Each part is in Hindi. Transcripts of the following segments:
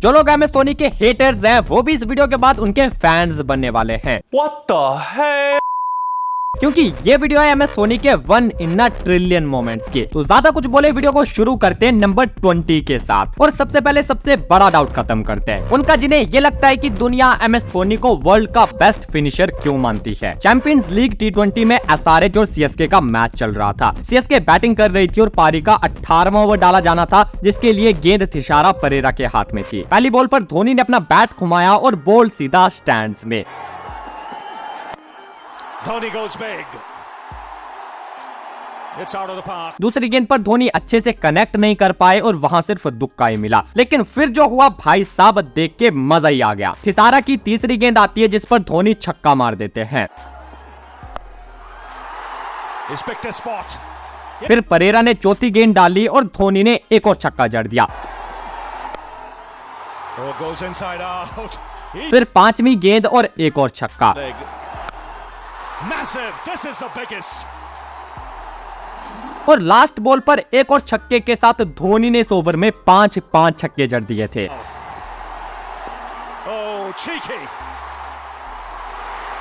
जो लोग MS धोनी के हेटर्स हैं वो भी इस वीडियो के बाद उनके फैंस बनने वाले हैं। What the hell? क्योंकि ये वीडियो है MS धोनी के 1 in a ट्रिलियन मोमेंट्स की। तो ज्यादा कुछ बोले वीडियो को शुरू करते हैं नंबर 20 के साथ। और सबसे पहले सबसे बड़ा डाउट खत्म करते हैं उनका, जिन्हें ये लगता है कि दुनिया MS धोनी को वर्ल्ड का बेस्ट फिनिशर क्यों मानती है। चैंपियंस लीग T20 में SRH और CSK का मैच चल रहा था। CSK बैटिंग कर रही थी और पारी का 18वां ओवर डाला जाना था, जिसके लिए गेंद थिशारा परेरा के हाथ में थी। पहली बॉल पर धोनी ने अपना बैट घुमाया और बॉल सीधा स्टैंड्स में। Dhoni goes big. It's out of the park. दूसरी गेंद पर धोनी अच्छे से कनेक्ट नहीं कर पाए और वहां सिर्फ दुक्का ही मिला। लेकिन फिर जो हुआ भाई साहब, देख के मजा ही आ गया। थिसारा की तीसरी गेंद आती है जिस पर धोनी छक्का मार देते हैं। He's picked a spot. फिर परेरा ने चौथी गेंद डाली और धोनी ने एक और छक्का जड़ दिया। Oh, goes inside out. फिर पांचवी गेंद और एक और छक्का। Massive. This is the biggest. और लास्ट बॉल पर एक और छक्के के साथ धोनी ने इस ओवर में 5 छक्के जड़ दिए थे। Oh, cheeky.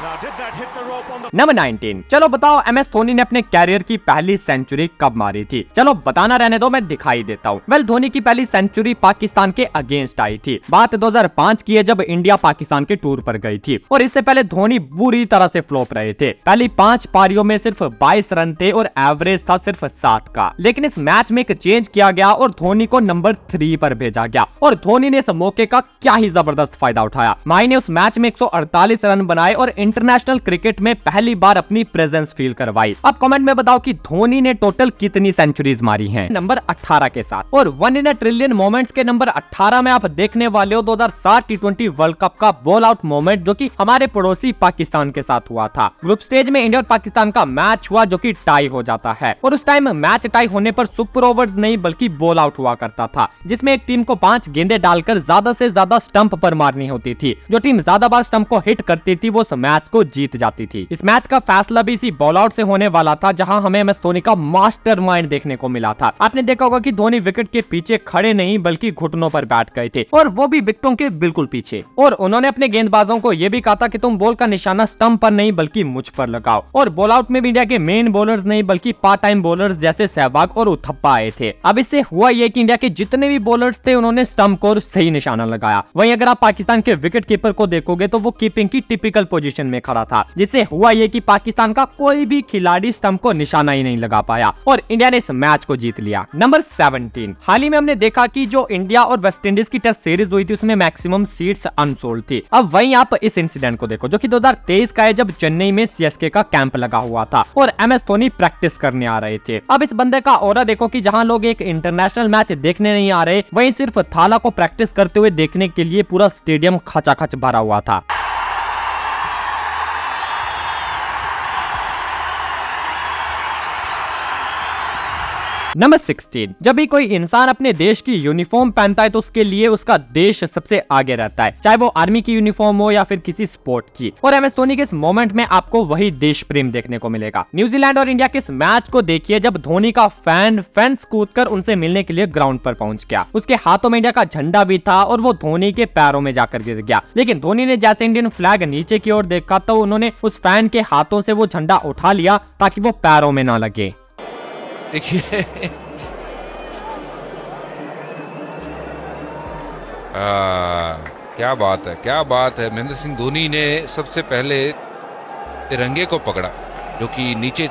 Now, did that hit the rope on the... number 19। चलो बताओ MS धोनी ने अपने कैरियर की पहली सेंचुरी कब मारी थी। चलो बताना रहने दो, मैं दिखाई देता हूँ। वेल, धोनी की पहली सेंचुरी पाकिस्तान के अगेंस्ट आई थी। बात 2005 की है, जब इंडिया पाकिस्तान के टूर पर गई थी। और इससे पहले धोनी बुरी तरह से फ्लॉप रहे थे। पहली 5 पारियों में सिर्फ 22 रन थे और एवरेज था सिर्फ 7 का। लेकिन इस मैच में एक चेंज किया गया और धोनी को नंबर 3 पर भेजा गया। और धोनी ने इस मौके का क्या ही जबरदस्त फायदा उठाया। माई ने उस मैच में 148 रन बनाए और इंटरनेशनल क्रिकेट में पहली बार अपनी प्रेजेंस फील करवाई। अब कमेंट में बताओ कि धोनी ने टोटल कितनी सेंचुरीज मारी हैं। नंबर 18 के साथ। और 1 in a ट्रिलियन मोमेंट्स के नंबर 18 में आप देखने वाले हो 2007 T20 वर्ल्ड कप का बॉल आउट मोमेंट, जो कि हमारे पड़ोसी पाकिस्तान के साथ हुआ था। ग्रुप स्टेज में इंडिया और पाकिस्तान का मैच हुआ जो कि टाई हो जाता है। और उस टाइम मैच टाई होने पर सुपर ओवर्स नहीं बल्कि बॉल आउट हुआ करता था, जिसमें एक टीम को 5 गेंदें डालकर ज्यादा से ज्यादा स्टंप पर मारनी होती थी। जो टीम ज्यादा बार स्टंप को हिट करती थी वो उस मैच को जीत जाती थी। इस मैच का फैसला भी इसी बॉल आउट से होने वाला था, जहां हमें MS धोनी का मास्टरमाइंड देखने को मिला था। आपने देखा होगा कि धोनी विकेट के पीछे खड़े नहीं बल्कि घुटनों पर बैठ गए थे, और वो भी विकेटों के बिल्कुल पीछे। और उन्होंने अपने गेंदबाजों को यह भी कहा था कि तुम बॉल का निशाना स्टंप पर नहीं बल्कि मुझ पर लगाओ। और बॉल आउट में भी इंडिया के मेन बॉलर्स नहीं बल्कि पार्ट टाइम बॉलर्स जैसे सहवाग और उथप्पा आए थे। अब इससे हुआ ये कि इंडिया के जितने भी बॉलर्स थे उन्होंने स्टंप को सही निशाना लगाया। वहीं अगर आप पाकिस्तान के विकेट कीपर को देखोगे तो वो कीपिंग की टिपिकल पोजीशन में खड़ा था, जिससे हुआ ये कि पाकिस्तान का कोई भी खिलाड़ी स्टंप को निशाना ही नहीं लगा पाया और इंडिया ने इस मैच को जीत लिया। नंबर 17। हाल ही में हमने देखा कि जो इंडिया और वेस्ट इंडीज की टेस्ट सीरीज हुई थी उसमें मैक्सिमम सीट्स अनसोल्ड थी। अब वहीं आप इस इंसिडेंट को देखो जो कि 2023 का है, जब चेन्नई में CSK का कैंप लगा हुआ था और MS धोनी प्रैक्टिस करने आ रहे थे। अब इस बंदे का ऑरा देखो कि जहां लोग एक इंटरनेशनल मैच देखने नहीं आ रहे, वहीं सिर्फ थाला को प्रैक्टिस करते हुए देखने के लिए पूरा स्टेडियम खचाखच भरा हुआ था। नंबर 16। जब भी कोई इंसान अपने देश की यूनिफॉर्म पहनता है तो उसके लिए उसका देश सबसे आगे रहता है, चाहे वो आर्मी की यूनिफॉर्म हो या फिर किसी स्पोर्ट की। और MS धोनी के इस मोमेंट में आपको वही देश प्रेम देखने को मिलेगा। न्यूजीलैंड और इंडिया के इस मैच को देखिए, जब धोनी का फेंस कूदकर उनसे मिलने के लिए ग्राउंड पर पहुंच गया। उसके हाथों में इंडिया का झंडा भी था और वो धोनी के पैरों में जाकर गिर गया। लेकिन धोनी ने जैसे इंडियन फ्लैग नीचे की ओर देखा तो उन्होंने उस फैन के हाथों से वो झंडा उठा लिया ताकि वो पैरों में ना लगे। देखिए क्या बात है, क्या बात है। महेंद्र सिंह धोनी ने सबसे पहले तिरंगे को पकड़ा जो कि नीचे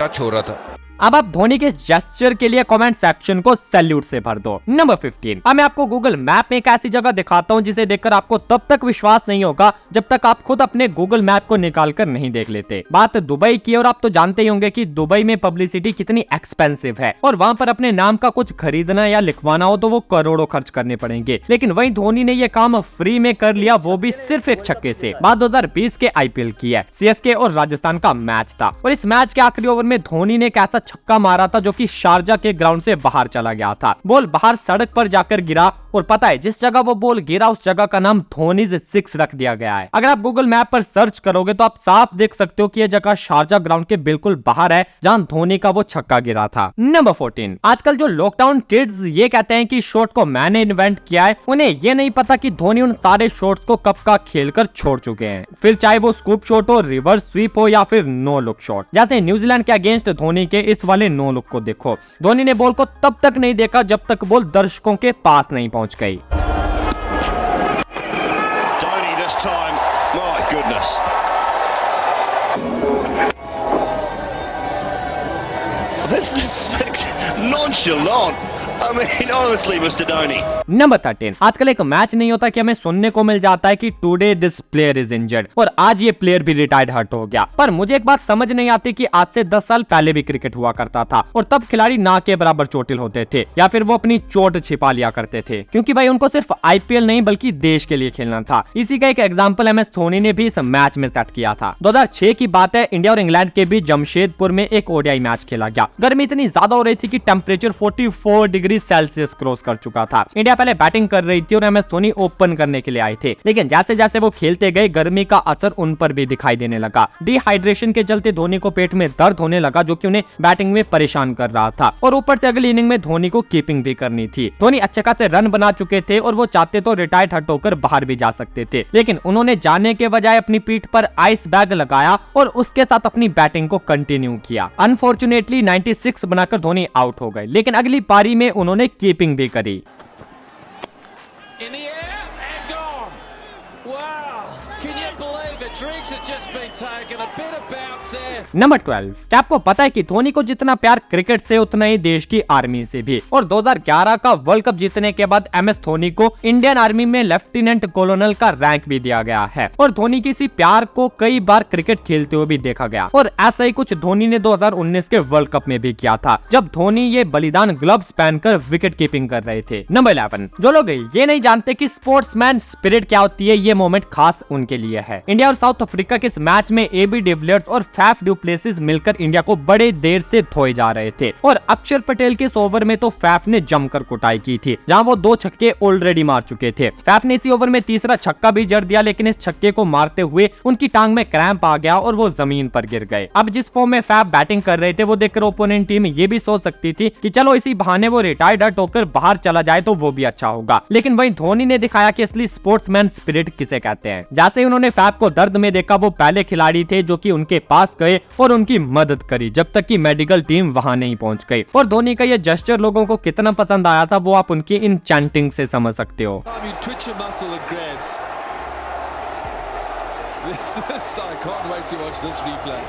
टच हो रहा था। अब आप धोनी के जेस्चर के लिए कमेंट सेक्शन को सैल्यूट से भर दो। नंबर 15। अब मैं आपको गूगल मैप में एक ऐसी जगह दिखाता हूँ जिसे देखकर आपको तब तक विश्वास नहीं होगा जब तक आप खुद अपने गूगल मैप को निकाल कर नहीं देख लेते। बात दुबई की, और आप तो जानते ही होंगे कि दुबई में पब्लिसिटी कितनी एक्सपेंसिव है और वहाँ पर अपने नाम का कुछ खरीदना या लिखवाना हो तो वो करोड़ों खर्च करने पड़ेंगे। लेकिन वहीं धोनी ने ये काम फ्री में कर लिया, वो भी सिर्फ एक छक्के से। बात 2020 के IPL की है। CSK और राजस्थान का मैच था और इस मैच के आखिरी ओवर में धोनी ने एक ऐसा छक्का मारा था जो कि शारजा के ग्राउंड से बाहर चला गया था। बॉल बाहर सड़क पर जाकर गिरा और पता है जिस जगह वो बॉल गिरा उस जगह का नाम धोनीज 6 रख दिया गया है। अगर आप गूगल मैप पर सर्च करोगे तो आप साफ देख सकते हो कि यह जगह शारजा ग्राउंड के बिल्कुल बाहर है जहां धोनी का वो छक्का गिरा था। नंबर 14, आजकल जो लॉकडाउन किड्स ये कहते हैं कि शॉट को मैंने इन्वेंट किया है, उन्हें ये नहीं पता कि धोनी उन सारे शॉट्स को कब का खेलकर छोड़ चुके हैं, फिर चाहे वो स्कूप शॉट हो, रिवर्स स्वीप हो या फिर नो लुक शॉट। जैसे न्यूजीलैंड के अगेंस्ट धोनी के इस वाले नो लुक को देखो, धोनी ने बॉल को तब तक नहीं देखा जब तक बॉल दर्शकों के पास नहीं पहुंच गई। Dhoni this time. My goodness. This is nonchalant. I mean, honestly, Mr. Dhoni. Number 13, आजकल एक मैच नहीं होता कि हमें सुनने को मिल जाता है कि today this player is injured और आज ये प्लेयर भी रिटायर्ड हर्ट हो गया। पर मुझे एक बात समझ नहीं आती कि आज से 10 साल पहले भी क्रिकेट हुआ करता था और तब खिलाड़ी ना के बराबर चोटिल होते थे या फिर वो अपनी चोट छिपा लिया करते थे, क्योंकि भाई उनको सिर्फ आईपीएल नहीं बल्कि देश के लिए खेलना था। इसी का एक एग्जाम्पल एमएस धोनी ने भी इस मैच में सेट किया था। 2006 की बात है, इंडिया और इंग्लैंड के बीच जमशेदपुर में एक ओडीआई मैच खेला गया। गर्मी इतनी ज्यादा हो रही थी कि टेम्परेचर 44 डिग्री सेल्सियस क्रॉस कर चुका था। इंडिया पहले बैटिंग कर रही थी और एमएस धोनी ओपन करने के लिए आए थे, लेकिन जैसे जैसे वो खेलते गए गर्मी का असर उन पर भी दिखाई देने लगा। डिहाइड्रेशन के चलते धोनी को पेट में दर्द होने लगा जो कि उन्हें बैटिंग में परेशान कर रहा था और ऊपर से अगली इनिंग में धोनी को कीपिंग भी करनी थी। धोनी अच्छे खासे रन बना चुके थे और वो चाहते तो रिटायर्ड हट होकर बाहर भी जा सकते थे, लेकिन उन्होंने जाने के बजाय अपनी पीठ पर आइस बैग लगाया और उसके साथ अपनी बैटिंग को कंटिन्यू किया। अनफॉर्चुनेटली 96 बनाकर धोनी आउट हो गए, लेकिन अगली पारी में उन्होंने कीपिंग भी करी। In the air and gone. Wow, can you believe it? Drinks had just been taken. A bit of bounce there. Number 12, क्या आपको पता है कि धोनी को जितना प्यार क्रिकेट से उतना ही देश की आर्मी से भी। और 2011 का वर्ल्ड कप जीतने के बाद एमएस धोनी को इंडियन आर्मी में लेफ्टिनेंट कॉलोनल का रैंक भी दिया गया है और धोनी की इसी प्यार को कई बार क्रिकेट खेलते हुए भी देखा गया। और ऐसा ही कुछ धोनी ने 2019 के वर्ल्ड कप में भी किया था, जब धोनी ये बलिदान ग्लव्स पहनकर विकेट कीपिंग कर रहे थे। नंबर 11, जो लोग ये नहीं जानते कि स्पोर्ट्समैन स्पिरिट क्या होती है, ये मोमेंट खास उनके लिए है। इंडिया और साउथ अफ्रीका के इस मैच में एबी डिविलियर्स और फैफ डू प्लेसिस मिलकर इंडिया को बड़े देर से धोए जा रहे थे और अक्षर पटेल के इस ओवर में तो फैफ ने जमकर कुटाई की थी, जहां वो 2 छक्के ऑलरेडी मार चुके थे। फैफ ने इसी ओवर में तीसरा छक्का भी जड़ दिया, लेकिन इस छक्के को मारते हुए उनकी टांग में क्रैम्प आ गया और वो जमीन पर गिर गए। अब जिस फॉर्म में फैफ बैटिंग कर रहे थे वो देखकर ओपोनेंट टीम ये भी सोच सकती थी कि चलो इसी बहाने वो रिटायर्ड हट होकर बाहर चला जाए तो वो भी अच्छा होगा, लेकिन वहीं धोनी ने दिखाया कि असली स्पोर्ट्समैन स्पिरिट किसे कहते हैं। जैसे ही उन्होंने फैफ को दर्द में देखा, वो पहले खिलाड़ी थे जो कि उनके पास गए और उनकी मदद करी जब तक कि मेडिकल टीम वहां नहीं पहुंच गई। और धोनी का ये जेस्चर लोगों को कितना पसंद आया था वो आप उनकी इन चैंटिंग से समझ सकते हो। I mean, twitch your muscle and grabs. I can't wait to watch this replay.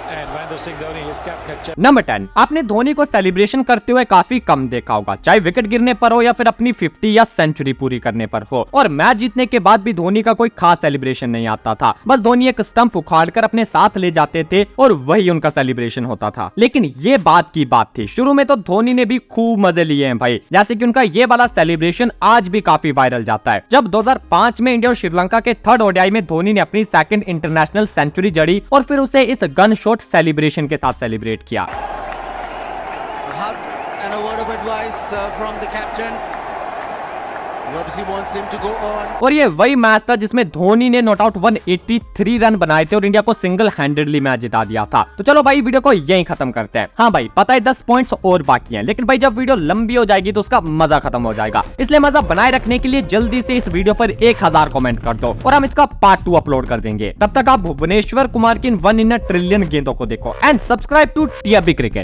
And Mahendra Singh Dhoni is captain at number 10, आपने धोनी को सेलिब्रेशन करते हुए काफी कम देखा होगा, चाहे विकेट गिरने पर हो या फिर अपनी 50 या सेंचुरी पूरी करने पर हो। और मैच जीतने के बाद भी धोनी का कोई खास सेलिब्रेशन नहीं आता था, बस धोनी एक स्टंप उखाड़कर अपने साथ ले जाते थे और वही उनका सेलिब्रेशन होता था। लेकिन ये बात की बात थी, शुरू में तो धोनी ने भी खूब मजे लिए हैं भाई, जैसे कि उनका ये वाला सेलिब्रेशन आज भी काफी वायरल जाता है। जब 2005 में इंडिया और श्रीलंका के 3rd ओडीआई में धोनी ने अपनी 2nd इंटरनेशनल सेंचुरी जड़ी और फिर उसे इस गन शॉट सेलिब्रेशन के साथ सेलिब्रेट किया। A hug and a word of advice from the captain. He obviously wants him to go on. और ये वही मैच था जिसमें धोनी ने नॉट आउट 183 रन बनाए थे और इंडिया को सिंगल हैंडेडली मैच जिता दिया था। तो चलो भाई वीडियो को यहीं खत्म करते हैं। हाँ भाई पता है 10 पॉइंट्स और बाकी हैं, लेकिन भाई जब वीडियो लंबी हो जाएगी तो उसका मजा खत्म हो जाएगा, इसलिए मजा बनाए रखने के लिए जल्दी से इस वीडियो पर 1000 कमेंट कर दो और हम इसका पार्ट 2 अपलोड कर देंगे। तब तक आप भुवनेश्वर कुमार की 1 in a ट्रिलियन गेंदों को देखो and subscribe to TRB cricket.